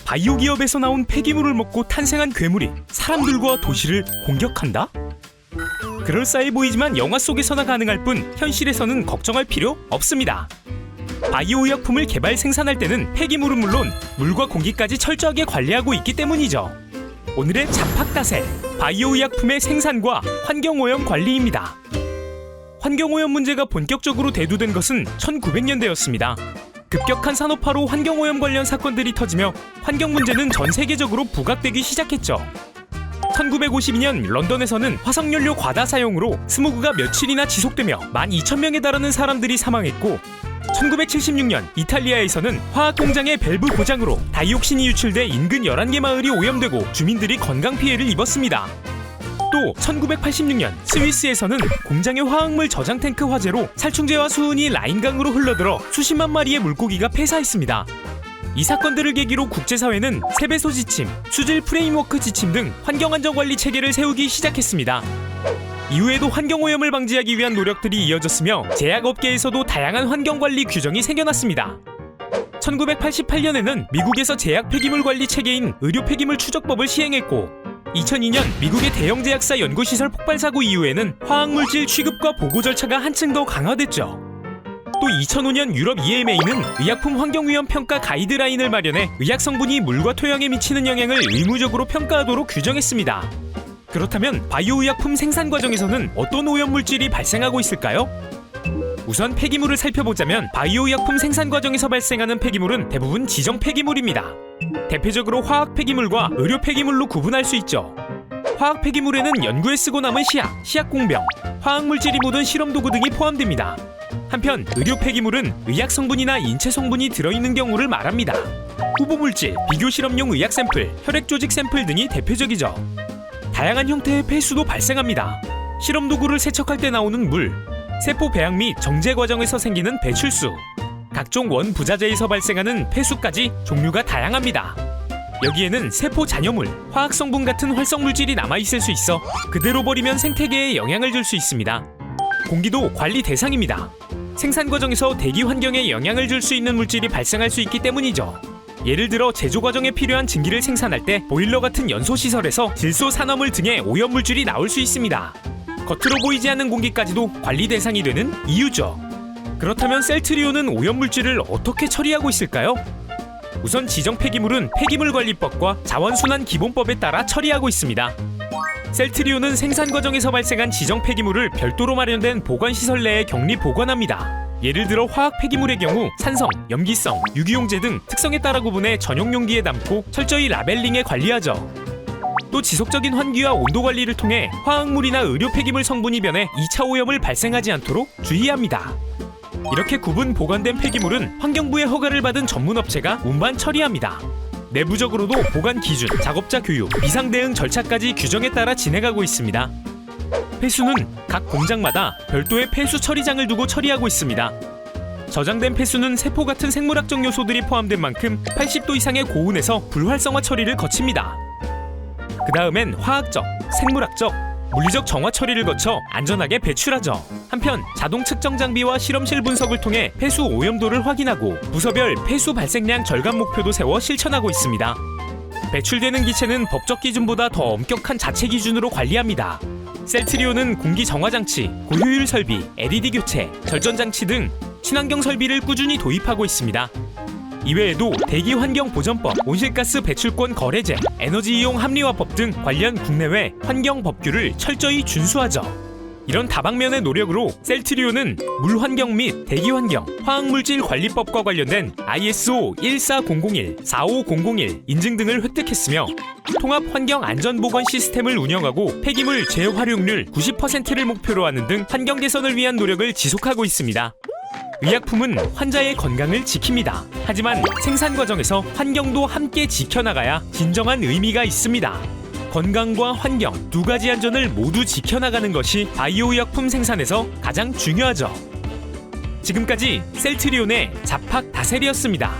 바이오 기업에서 나온 폐기물을 먹고 탄생한 괴물이 사람들과 도시를 공격한다? 그럴싸해 보이지만 영화 속에서나 가능할 뿐 현실에서는 걱정할 필요 없습니다. 바이오 의약품을 개발 생산할 때는 폐기물은 물론 물과 공기까지 철저하게 관리하고 있기 때문이죠. 오늘의 잡학다세, 바이오 의약품의 생산과 환경오염 관리입니다. 환경오염 문제가 본격적으로 대두된 것은 1900년대였습니다. 급격한 산업화로 환경오염 관련 사건들이 터지며 환경 문제는 전 세계적으로 부각되기 시작했죠. 1952년 런던에서는 화석연료 과다 사용으로 스모그가 며칠이나 지속되며 12,000명에 달하는 사람들이 사망했고, 1976년 이탈리아에서는 화학공장의 밸브 고장으로 다이옥신이 유출돼 인근 11개 마을이 오염되고 주민들이 건강 피해를 입었습니다. 또 1986년 스위스에서는 공장의 화학물 저장 탱크 화재로 살충제와 수은이 라인강으로 흘러들어 수십만 마리의 물고기가 폐사했습니다. 이 사건들을 계기로 국제사회는 세배소 지침, 수질 프레임워크 지침 등 환경안전관리 체계를 세우기 시작했습니다. 이후에도 환경오염을 방지하기 위한 노력들이 이어졌으며 제약업계에서도 다양한 환경관리 규정이 생겨났습니다. 1988년에는 미국에서 제약 폐기물 관리 체계인 의료 폐기물 추적법을 시행했고, 2002년 미국의 대형 제약사 연구시설 폭발 사고 이후에는 화학물질 취급과 보고 절차가 한층 더 강화됐죠. 또 2005년 유럽 EMA는 의약품 환경위험 평가 가이드라인을 마련해 의약 성분이 물과 토양에 미치는 영향을 의무적으로 평가하도록 규정했습니다. 그렇다면 바이오 의약품 생산 과정에서는 어떤 오염물질이 발생하고 있을까요? 우선 폐기물을 살펴보자면 바이오 의약품 생산 과정에서 발생하는 폐기물은 대부분 지정 폐기물입니다. 대표적으로 화학 폐기물과 의료 폐기물로 구분할 수 있죠. 화학 폐기물에는 연구에 쓰고 남은 시약, 시약공병, 화학물질이 묻은 실험도구 등이 포함됩니다. 한편 의료 폐기물은 의약 성분이나 인체 성분이 들어있는 경우를 말합니다. 후보물질, 비교실험용 의약 샘플, 혈액조직 샘플 등이 대표적이죠. 다양한 형태의 폐수도 발생합니다. 실험도구를 세척할 때 나오는 물, 세포 배양 및 정제 과정에서 생기는 배출수, 각종 원부자재에서 발생하는 폐수까지 종류가 다양합니다. 여기에는 세포 잔여물, 화학성분 같은 활성물질이 남아있을 수 있어 그대로 버리면 생태계에 영향을 줄 수 있습니다. 공기도 관리 대상입니다. 생산 과정에서 대기 환경에 영향을 줄 수 있는 물질이 발생할 수 있기 때문이죠. 예를 들어 제조 과정에 필요한 증기를 생산할 때 보일러 같은 연소시설에서 질소, 산화물 등의 오염물질이 나올 수 있습니다. 겉으로 보이지 않는 공기까지도 관리 대상이 되는 이유죠. 그렇다면 셀트리온은 오염물질을 어떻게 처리하고 있을까요? 우선 지정 폐기물은 폐기물관리법과 자원순환기본법에 따라 처리하고 있습니다. 셀트리온은 생산 과정에서 발생한 지정 폐기물을 별도로 마련된 보관시설 내에 격리 보관합니다. 예를 들어 화학 폐기물의 경우 산성, 염기성, 유기용제 등 특성에 따라 구분해 전용 용기에 담고 철저히 라벨링해 관리하죠. 또 지속적인 환기와 온도 관리를 통해 화학물이나 의료 폐기물 성분이 변해 2차 오염을 발생하지 않도록 주의합니다. 이렇게 구분 보관된 폐기물은 환경부의 허가를 받은 전문업체가 운반 처리합니다. 내부적으로도 보관 기준, 작업자 교육, 비상 대응 절차까지 규정에 따라 진행하고 있습니다. 폐수는 각 공장마다 별도의 폐수 처리장을 두고 처리하고 있습니다. 저장된 폐수는 세포 같은 생물학적 요소들이 포함된 만큼 80도 이상의 고온에서 불활성화 처리를 거칩니다. 그 다음엔 화학적, 생물학적, 물리적 정화 처리를 거쳐 안전하게 배출하죠. 한편 자동 측정 장비와 실험실 분석을 통해 폐수 오염도를 확인하고 부서별 폐수 발생량 절감 목표도 세워 실천하고 있습니다. 배출되는 기체는 법적 기준보다 더 엄격한 자체 기준으로 관리합니다. 셀트리온은 공기 정화 장치, 고효율 설비, LED 교체, 절전 장치 등 친환경 설비를 꾸준히 도입하고 있습니다. 이외에도 대기환경보전법, 온실가스 배출권 거래제, 에너지 이용 합리화법 등 관련 국내외 환경 법규를 철저히 준수하죠. 이런 다방면의 노력으로 셀트리온은 물환경 및 대기환경, 화학물질 관리법과 관련된 ISO 14001, 45001 인증 등을 획득했으며 통합환경안전보건 시스템을 운영하고 폐기물 재활용률 90%를 목표로 하는 등 환경 개선을 위한 노력을 지속하고 있습니다. 의약품은 환자의 건강을 지킵니다. 하지만 생산 과정에서 환경도 함께 지켜나가야 진정한 의미가 있습니다. 건강과 환경 두 가지 안전을 모두 지켜나가는 것이 바이오 의약품 생산에서 가장 중요하죠. 지금까지 셀트리온의 잡학다셀이었습니다.